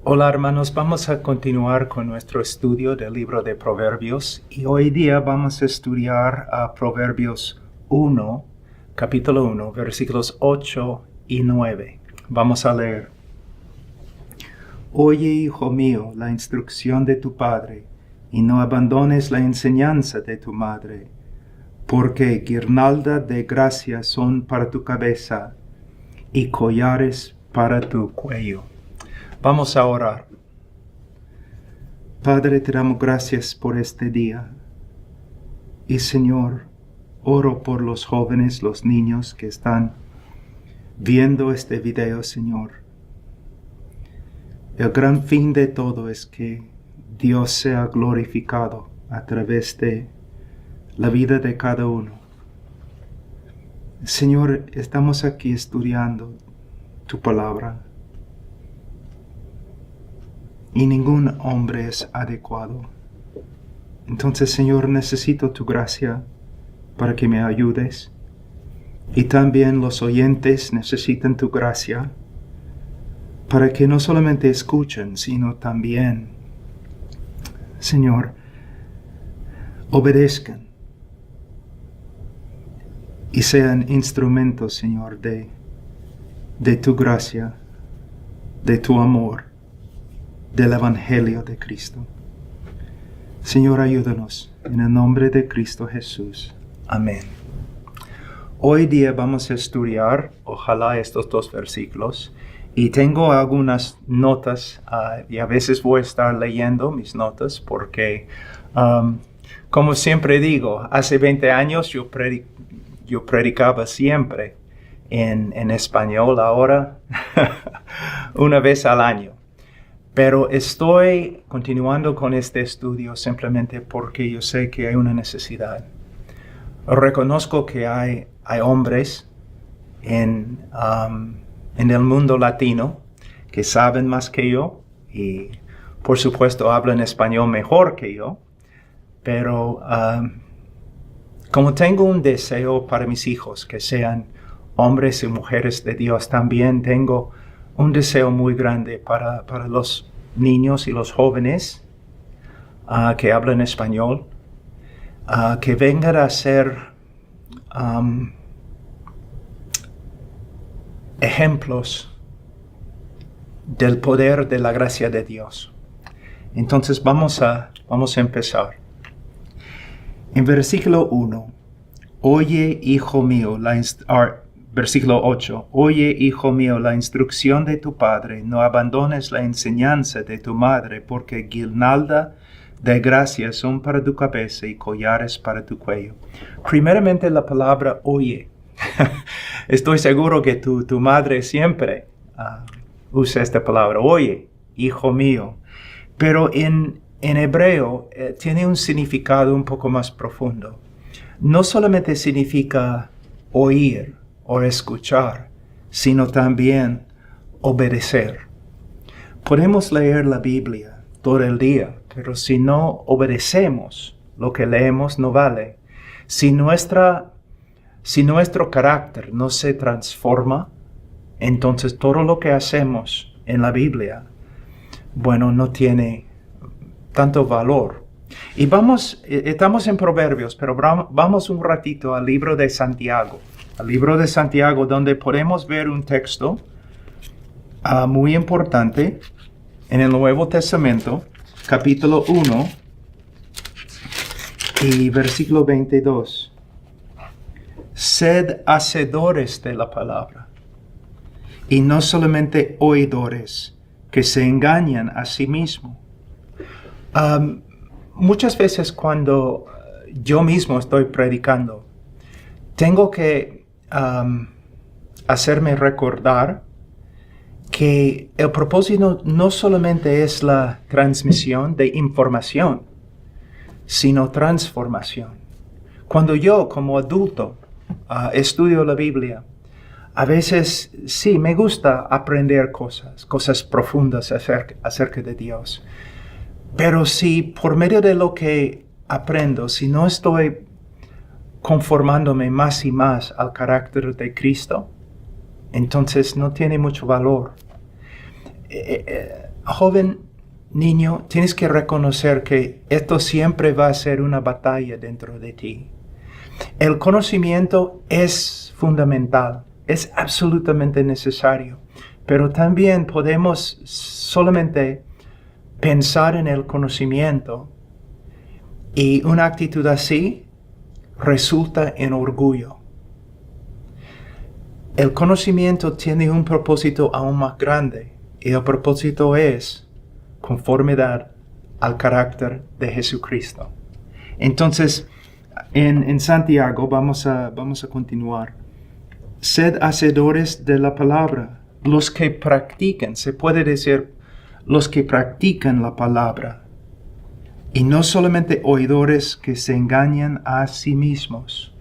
Hola hermanos, vamos a continuar con nuestro estudio del libro de Proverbios y hoy día vamos a estudiar a Proverbios 1, capítulo 1, versículos 8 y 9. Vamos a leer. Oye, hijo mío, la instrucción de tu padre, y no abandones la enseñanza de tu madre, porque guirnalda de gracia son para tu cabeza y collares para tu cuello. Vamos a orar. Padre, te damos gracias por este día. Y Señor, oro por los jóvenes, los niños que están viendo este video, Señor. El gran fin de todo es que Dios sea glorificado a través de la vida de cada uno. Señor, estamos aquí estudiando tu palabra. Y ningún hombre es adecuado. Entonces, Señor, necesito tu gracia para que me ayudes. Y también los oyentes necesitan tu gracia para que no solamente escuchen, sino también, Señor, obedezcan y sean instrumentos, Señor, de tu gracia, de tu amor, del Evangelio de Cristo. Señor, ayúdanos en el nombre de Cristo Jesús. Amén. Hoy día vamos a estudiar, ojalá, estos dos versículos. Y tengo algunas notas y a veces voy a estar leyendo mis notas porque, como siempre digo, hace 20 años yo predicaba siempre en español, ahora una vez al año. Pero estoy continuando con este estudio simplemente porque yo sé que hay una necesidad. Reconozco que hay hombres en el mundo latino que saben más que yo y por supuesto hablan español mejor que yo. Pero como tengo un deseo para mis hijos que sean hombres y mujeres de Dios, también tengo un deseo muy grande para los niños y los jóvenes que hablan español, que vengan a ser ejemplos del poder de la gracia de Dios. Entonces vamos a empezar. En versículo 1, oye, hijo mío, versículo 8. Oye, hijo mío, la instrucción de tu padre, no abandones la enseñanza de tu madre, porque guirnalda de gracia son para tu cabeza y collares para tu cuello. Primeramente la palabra oye. Estoy seguro que tu madre siempre usa esta palabra, oye, hijo mío. Pero en hebreo tiene un significado un poco más profundo. No solamente significa oír o escuchar, sino también obedecer. Podemos leer la Biblia todo el día, pero si no obedecemos lo que leemos no vale. Si nuestro carácter no se transforma, entonces todo lo que hacemos en la Biblia, no tiene tanto valor. Y estamos en Proverbios, pero vamos un ratito al libro de Santiago. Al libro de Santiago, donde podemos ver un texto muy importante en el Nuevo Testamento, capítulo 1 y versículo 22. Sed hacedores de la palabra, y no solamente oidores, que se engañan a sí mismos. Muchas veces cuando yo mismo estoy predicando, tengo que hacerme recordar que el propósito no solamente es la transmisión de información, sino transformación. Cuando yo como adulto estudio la Biblia, a veces sí me gusta aprender cosas profundas acerca de Dios. Pero si por medio de lo que aprendo, si no estoy conformándome más y más al carácter de Cristo, entonces no tiene mucho valor. Joven, niño, tienes que reconocer que esto siempre va a ser una batalla dentro de ti. El conocimiento es fundamental, es absolutamente necesario, pero también podemos solamente pensar en el conocimiento y una actitud así resulta en orgullo. El conocimiento tiene un propósito aún más grande y el propósito es conformidad al carácter de Jesucristo. Entonces, en Santiago vamos a continuar. Sed hacedores de la palabra, los que practiquen, se puede decir, los que practican la palabra, y no solamente oidores que se engañan a sí mismos.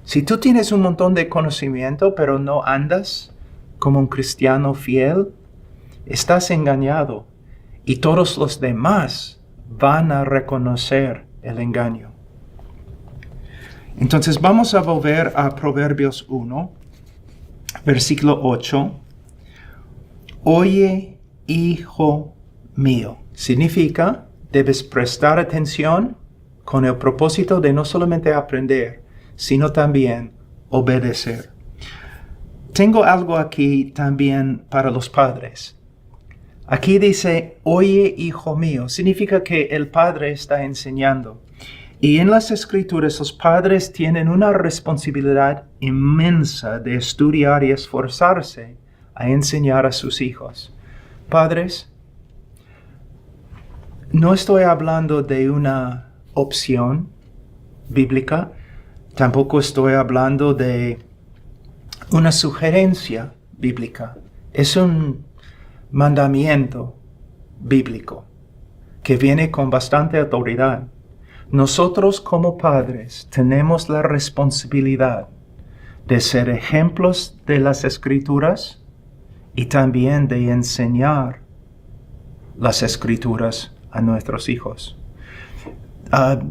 Si tú tienes un montón de conocimiento, pero no andas como un cristiano fiel, estás engañado, y todos los demás van a reconocer el engaño. Entonces vamos a volver a Proverbios 1, versículo 8. Oye, hijo mío. Significa, debes prestar atención con el propósito de no solamente aprender, sino también obedecer. Tengo algo aquí también para los padres. Aquí dice, oye, hijo mío. Significa que el padre está enseñando. Y en las Escrituras los padres tienen una responsabilidad inmensa de estudiar y esforzarse a enseñar a sus hijos. Padres, no estoy hablando de una opción bíblica, tampoco estoy hablando de una sugerencia bíblica. Es un mandamiento bíblico que viene con bastante autoridad. Nosotros como padres tenemos la responsabilidad de ser ejemplos de las Escrituras y también de enseñar las Escrituras a nuestros hijos.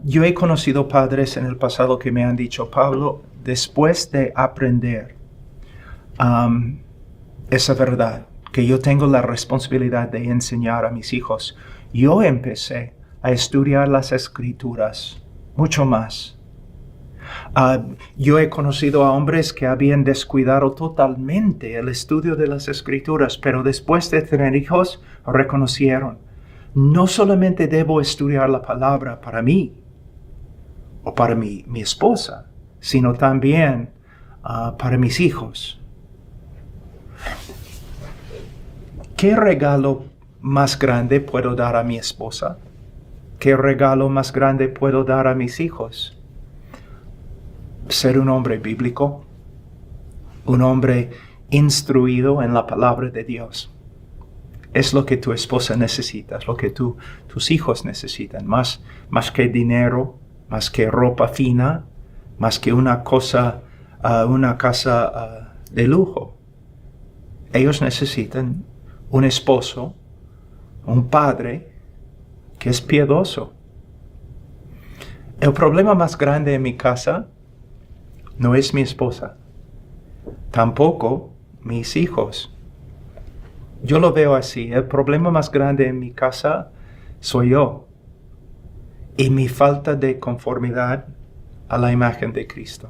Yo he conocido padres en el pasado que me han dicho, Pablo, después de aprender esa verdad, que yo tengo la responsabilidad de enseñar a mis hijos, yo empecé a estudiar las Escrituras mucho más. Yo he conocido a hombres que habían descuidado totalmente el estudio de las Escrituras, pero después de tener hijos reconocieron, no solamente debo estudiar la palabra para mí o para mi esposa, sino también para mis hijos. ¿Qué regalo más grande puedo dar a mi esposa? ¿Qué regalo más grande puedo dar a mis hijos? Ser un hombre bíblico, un hombre instruido en la palabra de Dios. Es lo que tu esposa necesita, es lo que tus hijos necesitan, más que dinero, más que ropa fina, más que una casa de lujo. Ellos necesitan un esposo, un padre que es piadoso. El problema más grande en mi casa no es mi esposa, tampoco mis hijos. Yo lo veo así. El problema más grande en mi casa soy yo y mi falta de conformidad a la imagen de Cristo.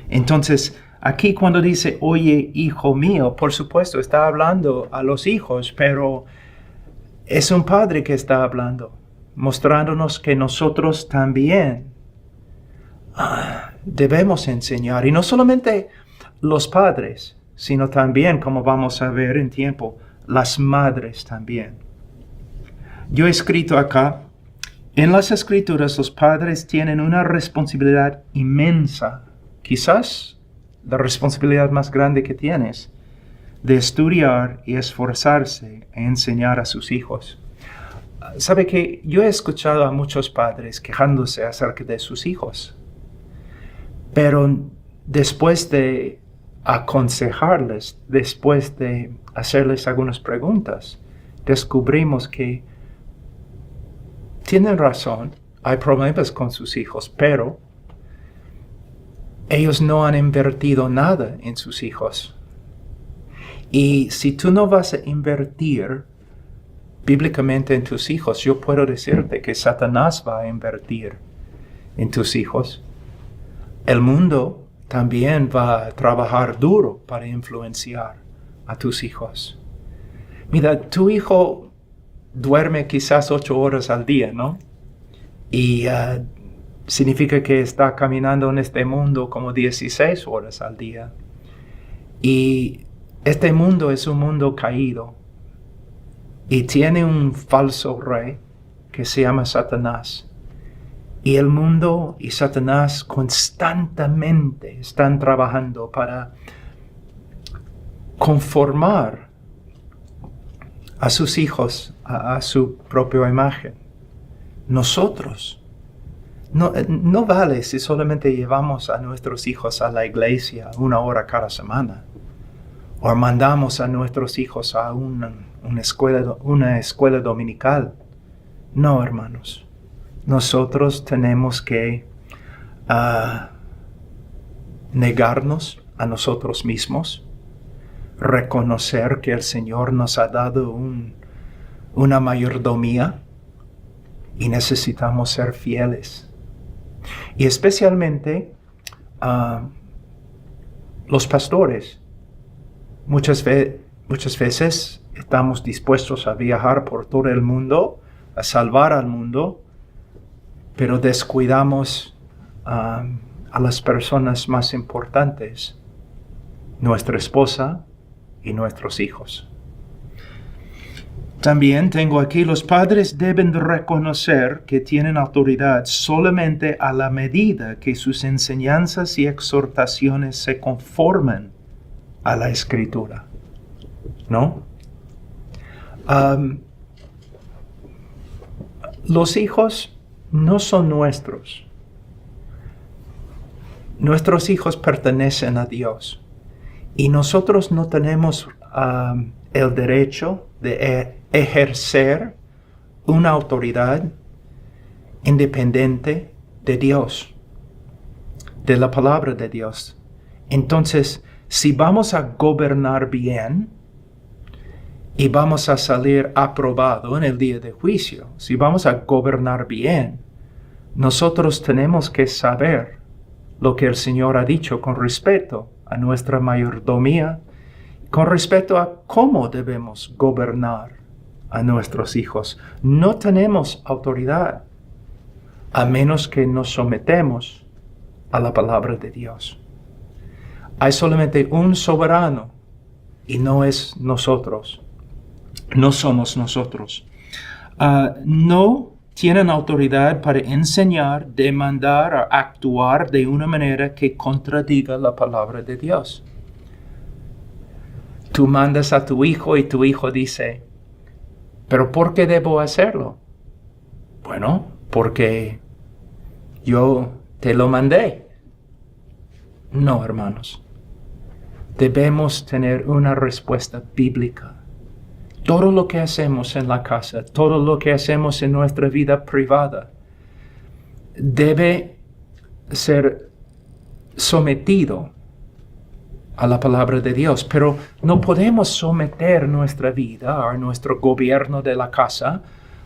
Entonces, aquí cuando dice, oye, hijo mío, por supuesto, está hablando a los hijos, pero es un padre que está hablando, mostrándonos que nosotros también debemos enseñar. Y no solamente los padres, sino también, como vamos a ver en tiempo, las madres también. Yo he escrito acá, en las Escrituras los padres tienen una responsabilidad inmensa, quizás la responsabilidad más grande que tienes, de estudiar y esforzarse a enseñar a sus hijos. ¿Sabe que yo he escuchado a muchos padres quejándose acerca de sus hijos? Pero después de aconsejarles, después de hacerles algunas preguntas, descubrimos que tienen razón, hay problemas con sus hijos, pero ellos no han invertido nada en sus hijos. Y si tú no vas a invertir bíblicamente en tus hijos, yo puedo decirte que Satanás va a invertir en tus hijos. El mundo también va a trabajar duro para influenciar a tus hijos. Mira, tu hijo duerme quizás 8 horas al día, ¿no? Y significa que está caminando en este mundo como 16 horas al día. Y este mundo es un mundo caído. Y tiene un falso rey que se llama Satanás. Y el mundo y Satanás constantemente están trabajando para conformar a sus hijos a su propia imagen. Nosotros, no vale si solamente llevamos a nuestros hijos a la iglesia 1 hora cada semana, o mandamos a nuestros hijos a una escuela dominical. No, hermanos. Nosotros tenemos que negarnos a nosotros mismos, reconocer que el Señor nos ha dado una mayordomía y necesitamos ser fieles. Y especialmente los pastores. Muchas veces estamos dispuestos a viajar por todo el mundo, a salvar al mundo, pero descuidamos a las personas más importantes, nuestra esposa y nuestros hijos. También tengo aquí, los padres deben reconocer que tienen autoridad solamente a la medida que sus enseñanzas y exhortaciones se conforman a la Escritura, ¿no? Los hijos no son nuestros. Nuestros hijos pertenecen a Dios. Y nosotros no tenemos el derecho de ejercer una autoridad independiente de Dios, de la palabra de Dios. Entonces, si vamos a gobernar bien y vamos a salir aprobado en el día de juicio, si vamos a gobernar bien, nosotros tenemos que saber lo que el Señor ha dicho con respecto a nuestra mayordomía, con respecto a cómo debemos gobernar a nuestros hijos. No tenemos autoridad a menos que nos sometemos a la palabra de Dios. Hay solamente un soberano y no es nosotros. No somos nosotros. No tienen autoridad para enseñar, demandar o actuar de una manera que contradiga la palabra de Dios. Tú mandas a tu hijo y tu hijo dice, ¿pero por qué debo hacerlo? Bueno, porque yo te lo mandé. No, hermanos. Debemos tener una respuesta bíblica. Todo lo que hacemos en la casa, todo lo que hacemos en nuestra vida privada, debe ser sometido a la palabra de Dios. Pero no podemos someter nuestra vida o nuestro gobierno de la casa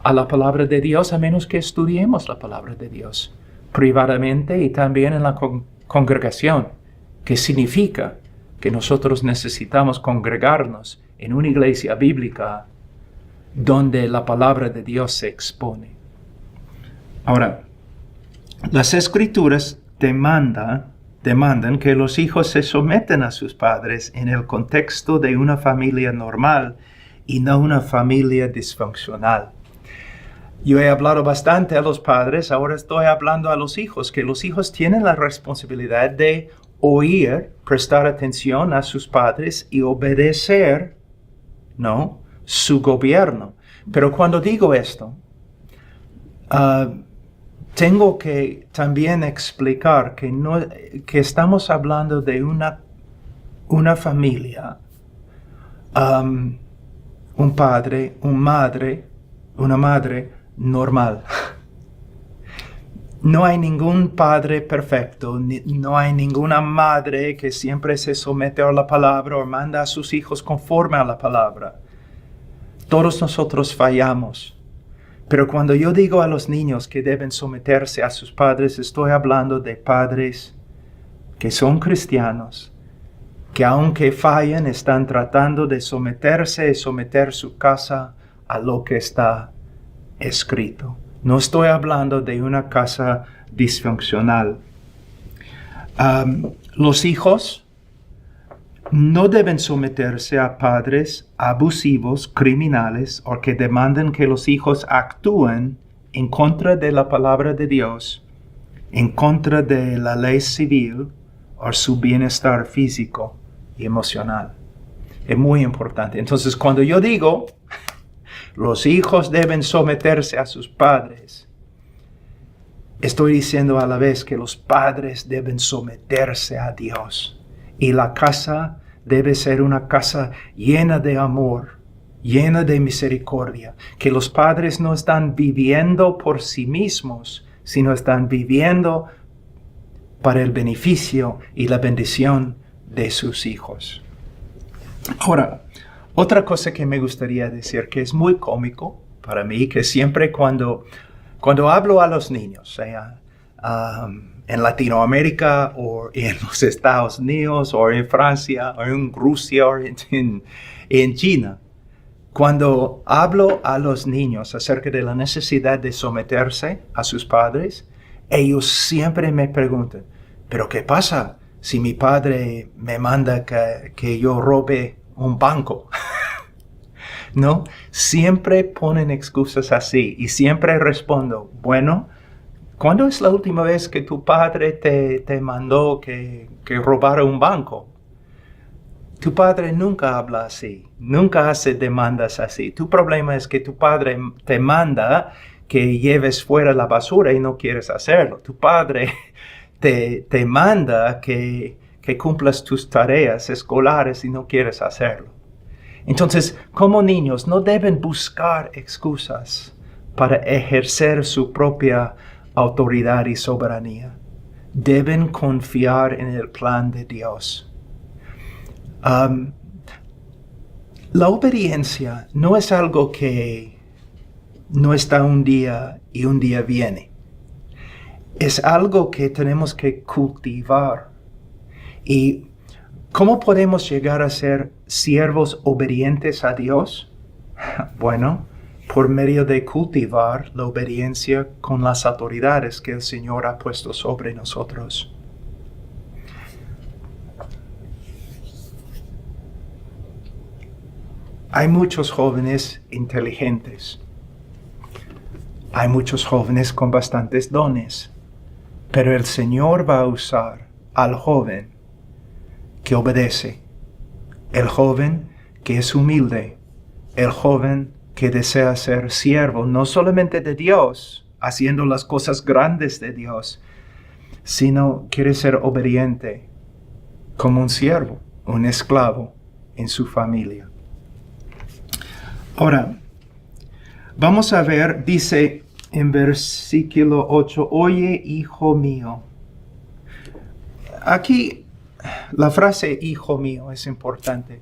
a la palabra de Dios a menos que estudiemos la palabra de Dios privadamente y también en la congregación, que significa que nosotros necesitamos congregarnos en una iglesia bíblica donde la palabra de Dios se expone. Ahora, las Escrituras demandan que los hijos se sometan a sus padres en el contexto de una familia normal y no una familia disfuncional. Yo he hablado bastante a los padres, ahora estoy hablando a los hijos, que los hijos tienen la responsabilidad de oír, prestar atención a sus padres y obedecer, ¿no?, su gobierno. Pero cuando digo esto, tengo que también explicar que estamos hablando de una familia, un padre, una madre normal. No hay ningún padre perfecto, no hay ninguna madre que siempre se somete a la palabra o manda a sus hijos conforme a la palabra. Todos nosotros fallamos. Pero cuando yo digo a los niños que deben someterse a sus padres, estoy hablando de padres que son cristianos, que aunque fallen, están tratando de someterse y someter su casa a lo que está escrito. No estoy hablando de una casa disfuncional. Los hijos no deben someterse a padres abusivos, criminales, o que demanden que los hijos actúen en contra de la palabra de Dios, en contra de la ley civil o su bienestar físico y emocional. Es muy importante. Entonces, cuando yo digo, los hijos deben someterse a sus padres, estoy diciendo a la vez que los padres deben someterse a Dios. Y la casa debe ser una casa llena de amor, llena de misericordia. Que los padres no están viviendo por sí mismos, sino están viviendo para el beneficio y la bendición de sus hijos. Ahora, otra cosa que me gustaría decir, que es muy cómico para mí, que siempre cuando hablo a los niños, sea en Latinoamérica o en los Estados Unidos o en Francia o en Rusia o en China, cuando hablo a los niños acerca de la necesidad de someterse a sus padres, ellos siempre me preguntan, ¿pero qué pasa si mi padre me manda que yo robe un banco? ¿No? Siempre ponen excusas así y siempre respondo, bueno, ¿cuándo es la última vez que tu padre te mandó que robara un banco? Tu padre nunca habla así, nunca hace demandas así. Tu problema es que tu padre te manda que lleves fuera la basura y no quieres hacerlo. Tu padre te manda que cumplas tus tareas escolares y no quieres hacerlo. Entonces, como niños, no deben buscar excusas para ejercer su propia autoridad y soberanía. Deben confiar en el plan de Dios. La obediencia no es algo que no está un día y un día viene. Es algo que tenemos que cultivar. ¿Y cómo podemos llegar a ser siervos obedientes a Dios? Bueno, por medio de cultivar la obediencia con las autoridades que el Señor ha puesto sobre nosotros. Hay muchos jóvenes inteligentes. Hay muchos jóvenes con bastantes dones. Pero el Señor va a usar al joven que obedece, el joven que es humilde, el joven que desea ser siervo, no solamente de Dios, haciendo las cosas grandes de Dios, sino quiere ser obediente como un siervo, un esclavo en su familia. Ahora, vamos a ver, dice en versículo 8, oye, hijo mío. Aquí la frase hijo mío es importante.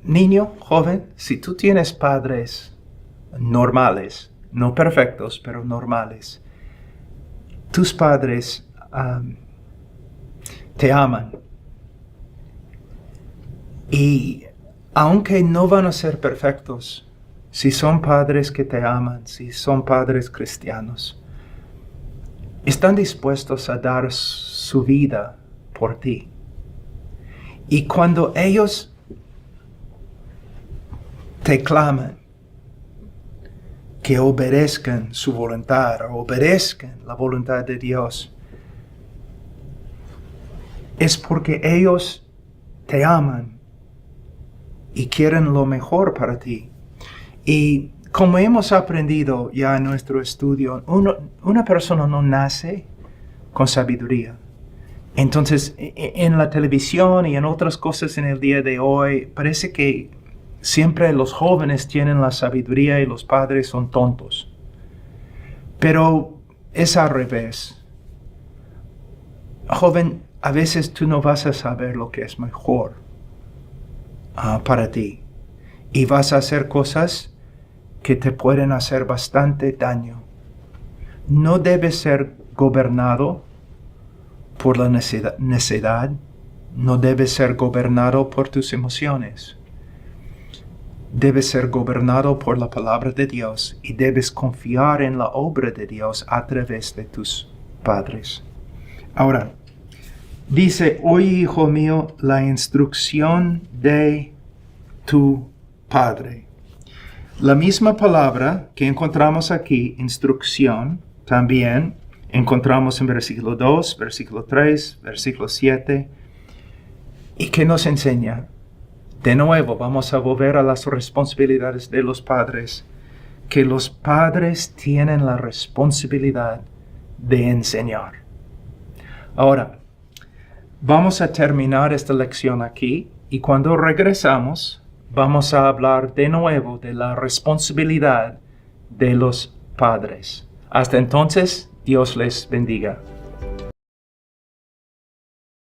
Niño, joven, si tú tienes padres normales, no perfectos, pero normales, tus padres te aman. Y aunque no van a ser perfectos, si son padres que te aman, si son padres cristianos, están dispuestos a dar su vida por ti. Y cuando ellos te claman que obedezcan su voluntad o obedezcan la voluntad de Dios, es porque ellos te aman y quieren lo mejor para ti. Y como hemos aprendido ya en nuestro estudio, una persona no nace con sabiduría. Entonces, en la televisión y en otras cosas en el día de hoy, parece que siempre los jóvenes tienen la sabiduría y los padres son tontos. Pero es al revés. Joven, a veces tú no vas a saber lo que es mejor para ti. Y vas a hacer cosas que te pueden hacer bastante daño. No debes ser gobernado por la necedad. No debes ser gobernado por tus emociones. Debes ser gobernado por la palabra de Dios y debes confiar en la obra de Dios a través de tus padres. Ahora, dice, oye, hijo mío, la instrucción de tu padre. La misma palabra que encontramos aquí, instrucción, también encontramos en versículo 2, versículo 3, versículo 7. ¿Y qué nos enseña? De nuevo, vamos a volver a las responsabilidades de los padres, que los padres tienen la responsabilidad de enseñar. Ahora, vamos a terminar esta lección aquí y cuando regresamos, vamos a hablar de nuevo de la responsabilidad de los padres. Hasta entonces, Dios les bendiga.